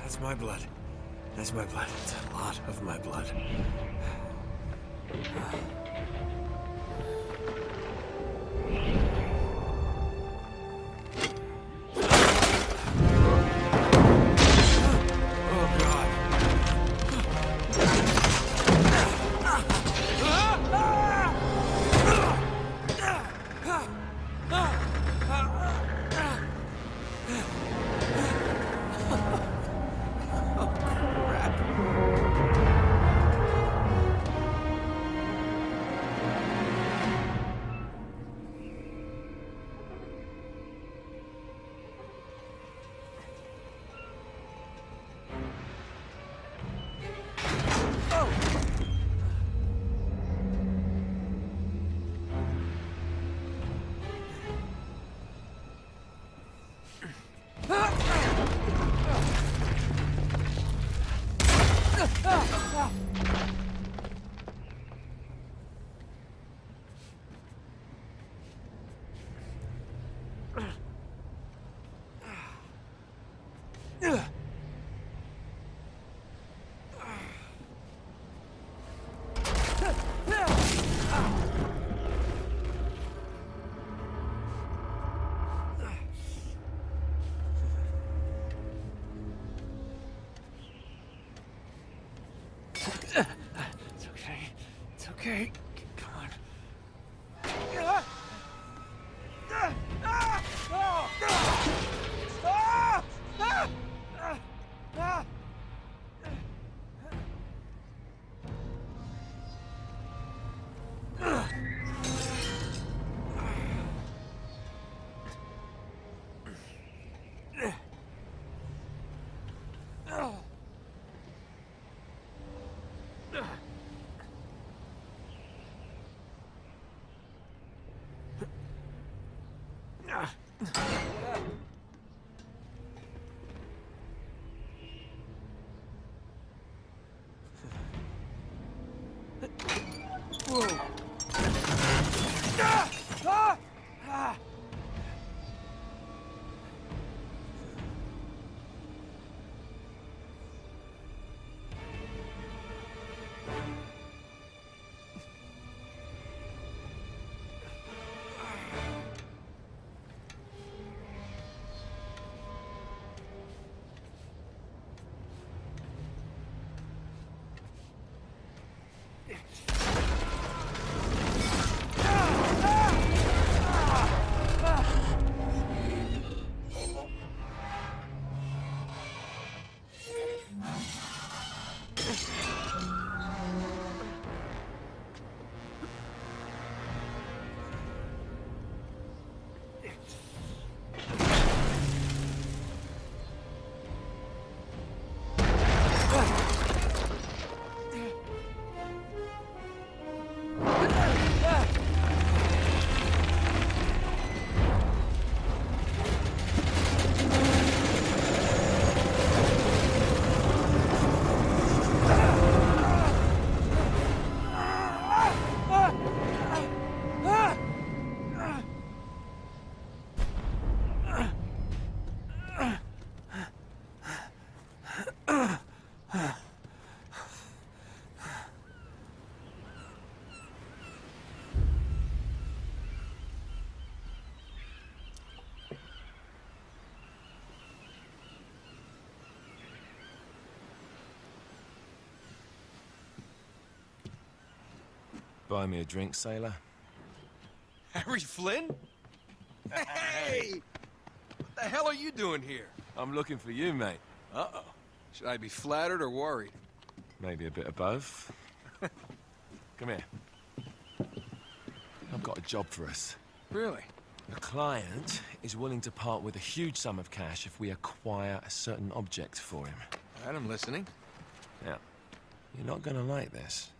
That's my blood. That's my blood. It's a lot of my blood. Okay, come on. Buy me a drink, sailor. Harry Flynn? Hey! What the hell are you doing here? I'm looking for you, mate. Uh-oh. Should I be flattered or worried? Maybe a bit of both. Come here. I've got a job for us. Really? The client is willing to part with a huge sum of cash if we acquire a certain object for him. All right, I'm listening. Now, you're not gonna like this.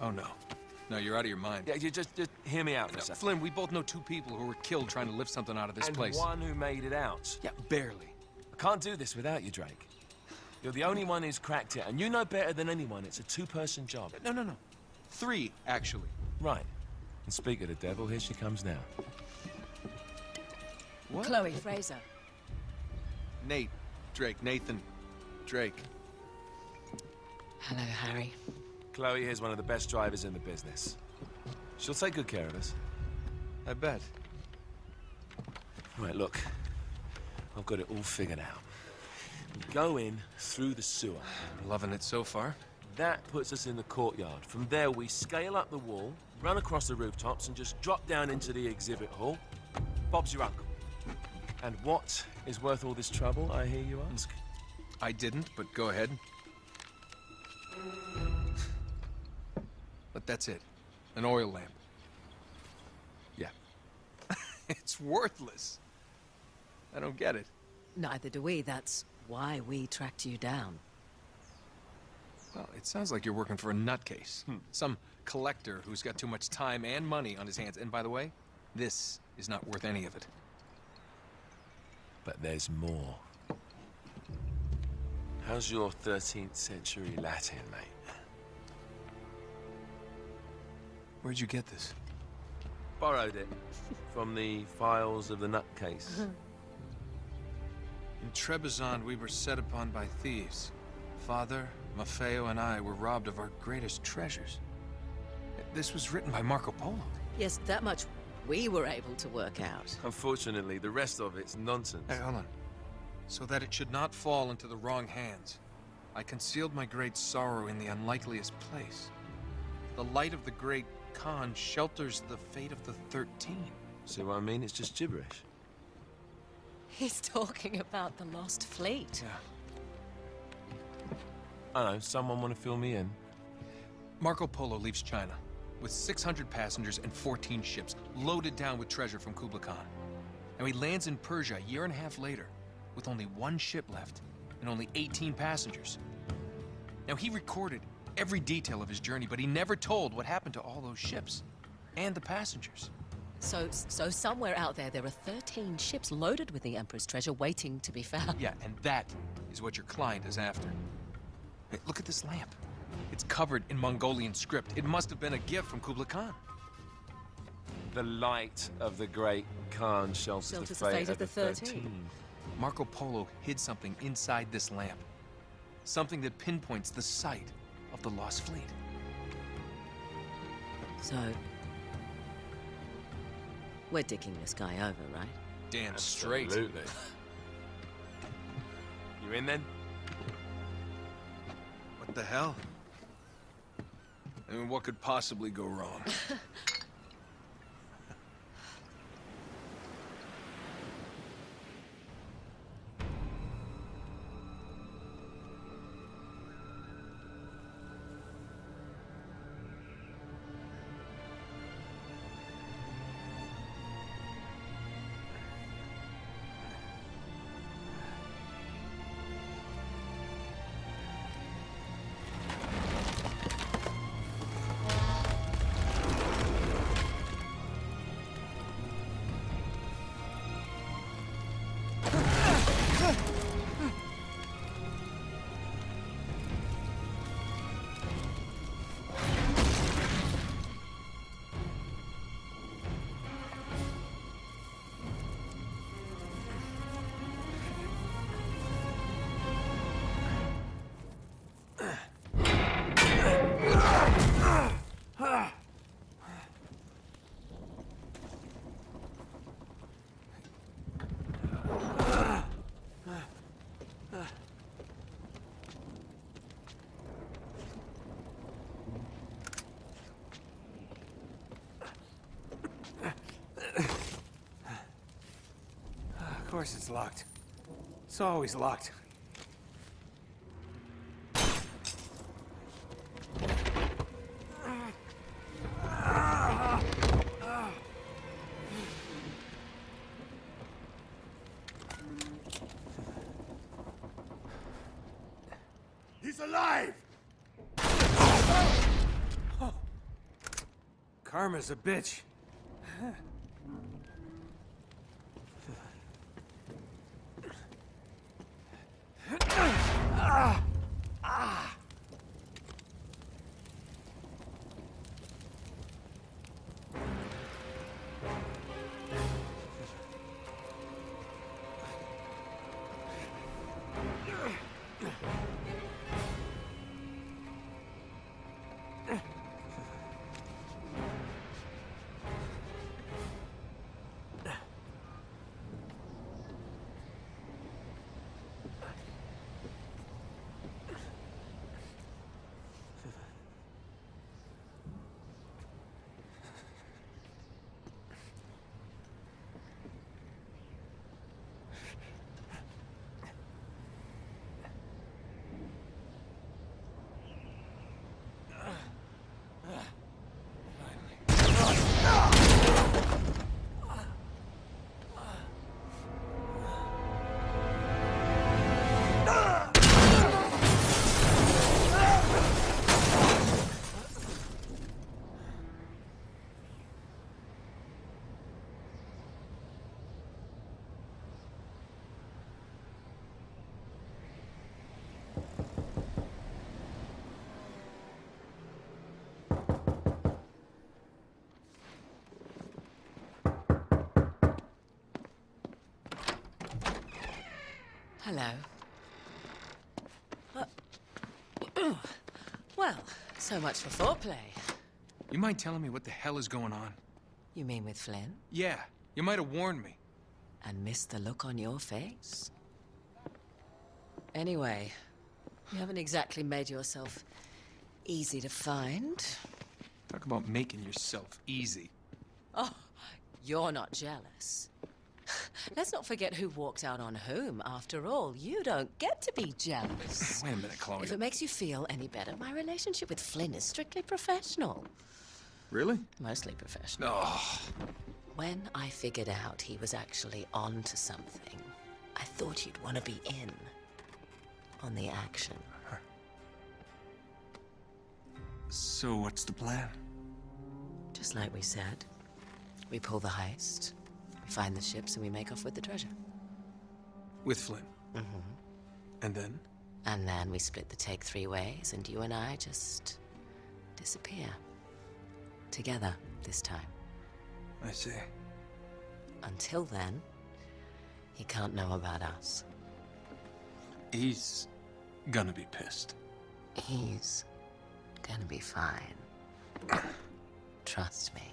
Oh, no. No, you're out of your mind. Yeah, you just hear me out for a second. Flynn, we both know two people who were killed trying to lift something out of this place. And one who made it out. Yeah, barely. I can't do this without you, Drake. You're the only one who's cracked it, and you know better than anyone it's a two-person job. No. 3, actually. Right. And speak of the devil, here she comes now. What? Chloe Fraser. Nate. Drake. Nathan. Drake. Hello, Harry. Chloe here's one of the best drivers in the business. She'll take good care of us. I bet. Right, look. I've got it all figured out. We go in through the sewer. Loving it so far. That puts us in the courtyard. From there, we scale up the wall, run across the rooftops, and just drop down into the exhibit hall. Bob's your uncle. And what is worth all this trouble, I hear you ask? I didn't, but go ahead. But that's it. An oil lamp. Yeah. It's worthless. I don't get it. Neither do we. That's why we tracked you down. Well, it sounds like you're working for a nutcase. Some collector who's got too much time and money on his hands. And by the way, this is not worth any of it. But there's more. How's your 13th century Latin, mate? Where'd you get this? Borrowed it from the files of the nutcase. In Trebizond, we were set upon by thieves. Father, Maffeo, and I were robbed of our greatest treasures. This was written by Marco Polo. Yes, that much we were able to work out. Unfortunately, the rest of it's nonsense. Hey, hold on. So that it should not fall into the wrong hands, I concealed my great sorrow in the unlikeliest place. The light of the great Khan shelters the fate of the 13. See what I mean? It's just gibberish. He's talking about the lost fleet. Yeah. I don't know, someone want to fill me in? Marco Polo leaves China with 600 passengers and 14 ships, loaded down with treasure from Kublai Khan. And he lands in Persia a year and a half later, with only one ship left and only 18 passengers. Now, he recorded every detail of his journey, but he never told what happened to all those ships and the passengers. So somewhere out there are 13 ships loaded with the Emperor's treasure waiting to be found. Yeah, and that is what your client is after. Hey, look at this lamp. It's covered in Mongolian script. It must have been a gift from Kublai Khan. The light of the great Khan shelters the fate of the 13. Marco Polo hid something inside this lamp. Something that pinpoints the site of the lost fleet. So, we're dicking this guy over, right? Damn straight. Absolutely. You in then? What the hell? I mean, what could possibly go wrong? Of course it's locked. It's always locked. He's alive! Oh. Karma's a bitch. Hello. Well, so much for foreplay. You mind telling me what the hell is going on? You mean with Flynn? Yeah, you might have warned me. And missed the look on your face? Anyway, you haven't exactly made yourself easy to find. Talk about making yourself easy. Oh, you're not jealous. Let's not forget who walked out on whom. After all, you don't get to be jealous. Wait a minute, Chloe. If it makes you feel any better, my relationship with Flynn is strictly professional. Really? Mostly professional. Oh. When I figured out he was actually on to something, I thought you'd want to be in on the action. So what's the plan? Just like we said. We pull the heist, we find the ships, and we make off with the treasure. With Flynn? Mm-hmm. And then? And then we split the take 3 ways, and you and I just disappear. Together, this time. I see. Until then, he can't know about us. He's gonna be pissed. He's gonna be fine. Trust me.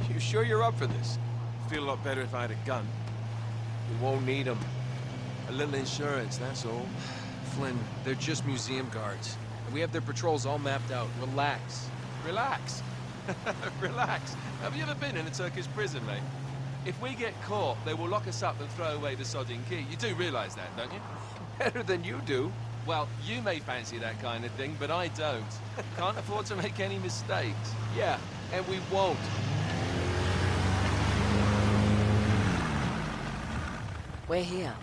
You sure you're up for this? Feel a lot better if I had a gun. We won't need them. A little insurance, that's all. Flynn, they're just museum guards. And we have their patrols all mapped out. Relax. Relax. Relax. Have you ever been in a Turkish prison, mate? If we get caught, they will lock us up and throw away the sodding key. You do realize that, don't you? Better than you do. Well, you may fancy that kind of thing, but I don't. Can't afford to make any mistakes. Yeah, and we won't. We're here.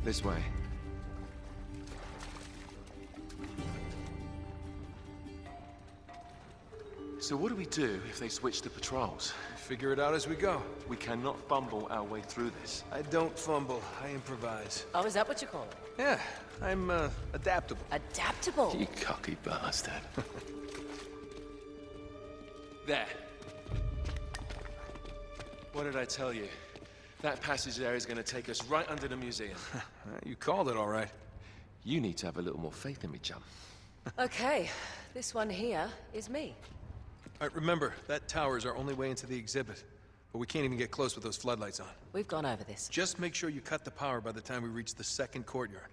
This way. So what do we do if they switch the patrols? Figure it out as we go. We cannot fumble our way through this. I don't fumble, I improvise. Oh, is that what you call it? Yeah, I'm, adaptable. Adaptable. You cocky bastard. There. What did I tell you? That passage there is going to take us right under the museum. You called it all right. You need to have a little more faith in me, chum. Okay, this one here is me. All right, remember, that tower is our only way into the exhibit. But we can't even get close with those floodlights on. We've gone over this. Just make sure you cut the power by the time we reach the second courtyard.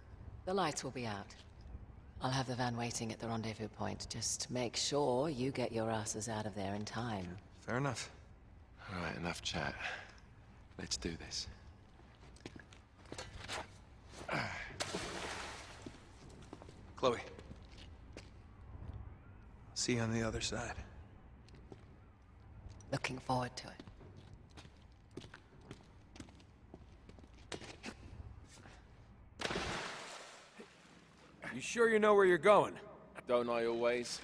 The lights will be out. I'll have the van waiting at the rendezvous point. Just make sure you get your asses out of there in time. Fair enough. All right, enough chat. Let's do this. Chloe. See you on the other side. Looking forward to it. You sure you know where you're going? Don't I always?